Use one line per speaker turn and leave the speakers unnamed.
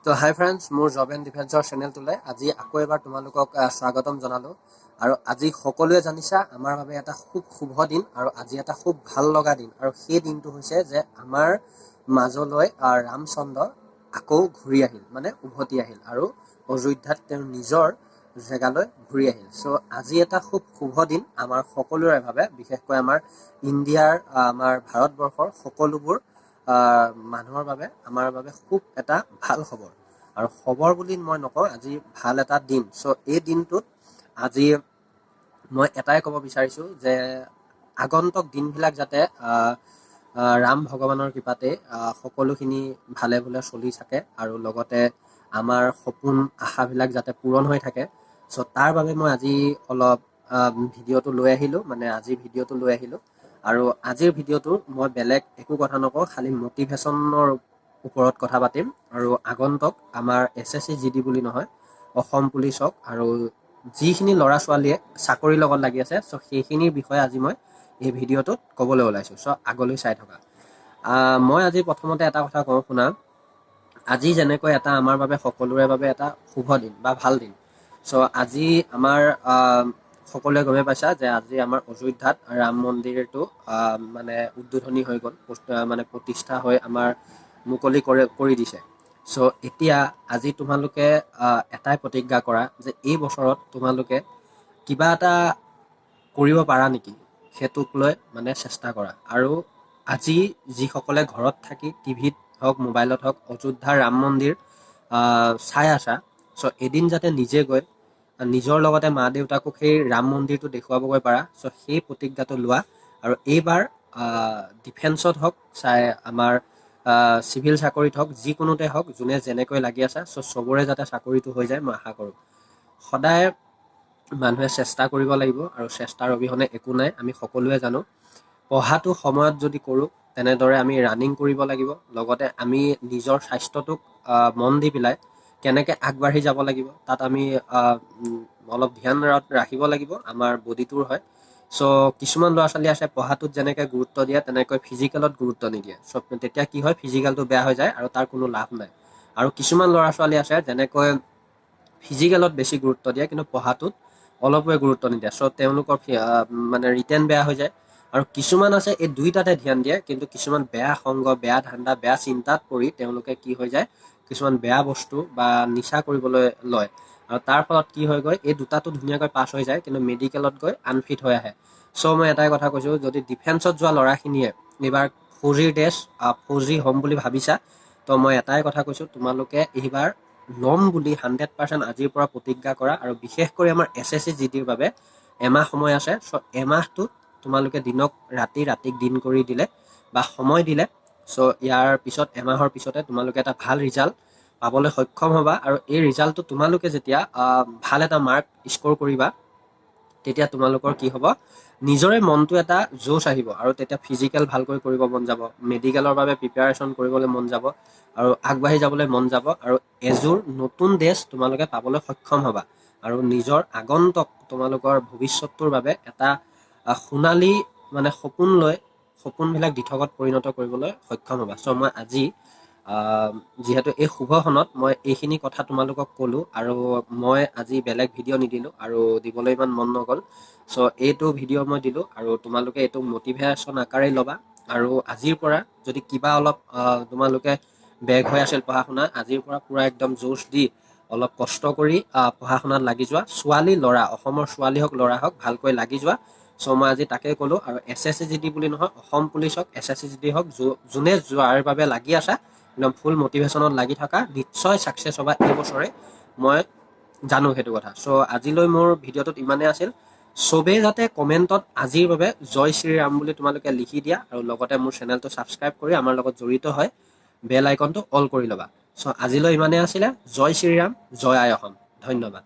তো হাই ফ্ৰেণ্ডছ, মোৰ job and ডিফেন্সৰ চেনেলটোলৈ আজি আকৌ এবাৰ তোমালোকক স্বাগতম জনালোঁ। আৰু আজি সকলোৱে জানিছা আমাৰ বাবে এটা খুব শুভ দিন আৰু আজি এটা খুব ভাল লগা দিন। আৰু সেই দিনটো হৈছে যে আমাৰ মাজলৈ ৰামচন্দ্ৰ আকৌ ঘূৰি আহিল, মানে উভতি আহিল আৰু অযোধ্যাত তেওঁৰ নিজৰ জেগালৈ ঘূৰি আহিল। চ' আজি এটা খুব শুভ দিন আমাৰ সকলোৰে বাবে, বিশেষকৈ আমাৰ ইণ্ডিয়াৰ আমাৰ ভাৰতবৰ্ষৰ সকলোবোৰ মানুহৰ বাবে, আমাৰ বাবে খুব এটা ভাল খবৰ। আৰু খবৰ বুলি মই নকওঁ, আজি ভাল এটা দিন। চ' এই দিনটোত আজি মই এটাই ক'ব বিচাৰিছোঁ যে আগন্তুক দিনবিলাক যাতে ৰাম ভগৱানৰ কৃপাতে সকলোখিনি ভালে ভালে চলি থাকে আৰু লগতে আমাৰ সপোন আশাবিলাক যাতে পূৰণ হৈ থাকে। চ' তাৰ বাবে মই আজি অলপ ভিডিঅ'টো লৈ আহিলোঁ, আজিৰ ভিডিঅ'টো লৈ আহিলোঁ। আৰু আজিৰ ভিডিঅ'টো মই বেলেগ একো কথা নকওঁ, খালি মটিভেশ্যনৰ ওপৰত কথা পাতিম। আৰু আগন্তুক আমাৰ SSC GD বুলি নহয়, অসম পুলিচ হওক আৰু যিখিনি ল'ৰা ছোৱালীয়ে চাকৰিৰ লগত লাগি আছে, চ' সেইখিনিৰ বিষয়ে আজি মই এই ভিডিঅ'টোত ক'বলৈ ওলাইছোঁ। চ' আগলৈ চাই থকা। মই আজি প্ৰথমতে এটা কথা কওঁ, শুনা। আজি যেনেকৈ এটা আমাৰ বাবে সকলোৰে বাবে এটা শুভ দিন বা ভাল দিন। চ' আজি আমাৰ সকলোৱে গমে পাইছা যে আজি আমাৰ অযোধ্যাত ৰাম মন্দিৰটো উদ্বোধনী হৈ গ'ল, প্ৰতিষ্ঠা হৈ আমাৰ মুকলি কৰি দিছে। চ' এতিয়া আজি তোমালোকে এটাই প্ৰতিজ্ঞা কৰা যে এই বছৰত তোমালোকে কিবা এটা কৰিব পাৰা নেকি, সেইটোক লৈ চেষ্টা কৰা। আৰু আজি যিসকলে ঘৰত থাকি টিভিত হওক মোবাইলত হওক অযোধ্যাৰ ৰাম মন্দিৰ চাই আছা, চ' এদিন যাতে নিজে গৈ নিজৰ লগতে মা দেউতাকো সেই ৰাম মন্দিৰটো দেখুৱাবগৈ পাৰা। চ' সেই প্ৰতিজ্ঞাটো লোৱা। আৰু এইবাৰ ডিফেন্সত হওক, আমাৰ চিভিল চাকৰিত হওক, যিকোনোতে হওক, যোনে যেনেকৈ লাগি আছে, চ' চবৰে যাতে চাকৰিটো হৈ যায় মই আশা কৰোঁ। সদায় মানুহে চেষ্টা কৰিব লাগিব আৰু চেষ্টাৰ অবিহনে একো নাই, আমি সকলোৱে জানো। পঢ়াটো সময়ত যদি কৰোঁ, তেনেদৰে আমি ৰানিং কৰিব লাগিব। লগতে আমি নিজৰ স্বাস্থ্যটোক মন দি পেলাই কেনেকৈ আগবাঢ়ি যাব লাগিব, তাত আমি অলপ ধ্যান ৰাখিব লাগিব, আমাৰ বডিটোৰ হয়। চ' কিছুমান ল'ৰা ছোৱালী আছে পঢ়াটোত যেনেকৈ গুৰুত্ব দিয়ে তেনেকৈ ফিজিকেলত গুৰুত্ব নিদিয়ে। চ' তেতিয়া কি হয়, ফিজিকেলটো বেয়া হৈ যায় আৰু তাৰ কোনো লাভ নাই। আৰু কিছুমান ল'ৰা ছোৱালী আছে যেনেকৈ ফিজিকেলত বেছি গুৰুত্ব দিয়ে কিন্তু পঢ়াটোত অলপোৱে গুৰুত্ব নিদিয়ে। চ' তেওঁলোকৰ ৰিটেন বেয়া হৈ যায়। আৰু কিছুমান আছে এই দুইটাতে ধ্যান দিয়ে, কিন্তু কিছুমান বেয়া সংগ, বেয়া ধান্দা, বেয়া চিন্তাত পৰি তেওঁলোকে কি হৈ যায়, কিছুমান বেয়া বস্তু বা নিচা কৰিবলৈ লয়। আৰু তাৰ ফলত কি হৈ গৈ, এই দুটাটো ধুনীয়াকৈ পাছ হৈ যায় কিন্তু মেডিকেলত গৈ আনফিট হৈ আহে। চ' মই এটাই কথা কৈছোঁ, যদি ডিফেন্সত যোৱা ল'ৰাখিনিয়ে এইবাৰ ফৌজিৰ ড্ৰেছ ফৌজি হ'ম বুলি ভাবিছা, তো মই এটাই কথা কৈছোঁ, তোমালোকে এইবাৰ ল'ম বুলি 100% আজিৰ পৰা প্ৰতিজ্ঞা কৰা। আৰু বিশেষ কৰি আমাৰ SSC GDৰ বাবে এমাহ সময় আছে। চ' এমাহটোত তোমালোকে দিনক ৰাতি, ৰাতিক দিন কৰি দিলে বা সময় দিলে, চ' ইয়াৰ পিছত এমাহৰ পিছতে তোমালোকে এটা ভাল ৰিজাল্ট পাবলৈ সক্ষম হ'বা। আৰু এই ৰিজাল্টটো তোমালোকে যেতিয়া ভাল এটা মাৰ্ক স্ক'ৰ কৰিবা, তেতিয়া তোমালোকৰ কি হ'ব, নিজৰে মনটো এটা জোচ আহিব আৰু তেতিয়া ফিজিকেল ভালকৈ কৰিব মন যাব, মেডিকেলৰ বাবে প্ৰিপেয়াৰেশ্যন কৰিবলৈ মন যাব আৰু আগবাঢ়ি যাবলৈ মন যাব। আৰু এযোৰ নতুন ড্ৰেছ তোমালোকে পাবলৈ সক্ষম হ'বা আৰু নিজৰ আগন্তুক তোমালোকৰ ভৱিষ্যতটোৰ বাবে এটা সোণালী সপোনবিলাক দিঠকত পৰিণত কৰিবলৈ সক্ষম হ'বা। চ' মই আজি যিহেতু এই শুভখনত মই এইখিনি কথা তোমালোকক ক'লোঁ আৰু মই আজি বেলেগ ভিডিঅ' নিদিলোঁ আৰু দিবলৈ ইমান মন নগ'ল। চ' এইটো ভিডিঅ' মই দিলোঁ আৰু তোমালোকে এইটো মটিভেশ্যন আকাৰেই ল'বা। আৰু আজিৰ পৰা যদি কিবা অলপ তোমালোকে বেগ হৈ আছিল পঢ়া শুনা, আজিৰ পৰা পূৰা একদম জোচ দি অলপ কষ্ট কৰি পঢ়া শুনাত লাগি যোৱা। ছোৱালী ল'ৰা, অসমৰ ছোৱালী হওক ল'ৰা হওক, ভালকৈ লাগি যোৱা। চ' মই আজি তাকেই ক'লোঁ। আৰু SSC GD বুলি নহয়, অসম পুলিচ হওক, SSC GD হওক, যোনে যোৱাৰ বাবে লাগি আছা, একদম ফুল মটিভেশ্যনত লাগি থকা, নিশ্চয় ছাকচেছ হ'বা এই বছৰে, মই জানো সেইটো কথা। চ' আজিলৈ মোৰ ভিডিঅ'টোত ইমানেই আছিল। চবেই যাতে কমেণ্টত আজিৰ বাবে জয় শ্ৰীৰাম বুলি তোমালোকে লিখি দিয়া আৰু লগতে মোৰ চেনেলটো ছাবস্ক্ৰাইব কৰি আমাৰ লগত জড়িত হয় বেল আইকনটো অল কৰি ল'বা। চ' আজিলৈ ইমানেই আছিলে। জয় শ্ৰীৰাম, জয় আই অসম। ধন্যবাদ।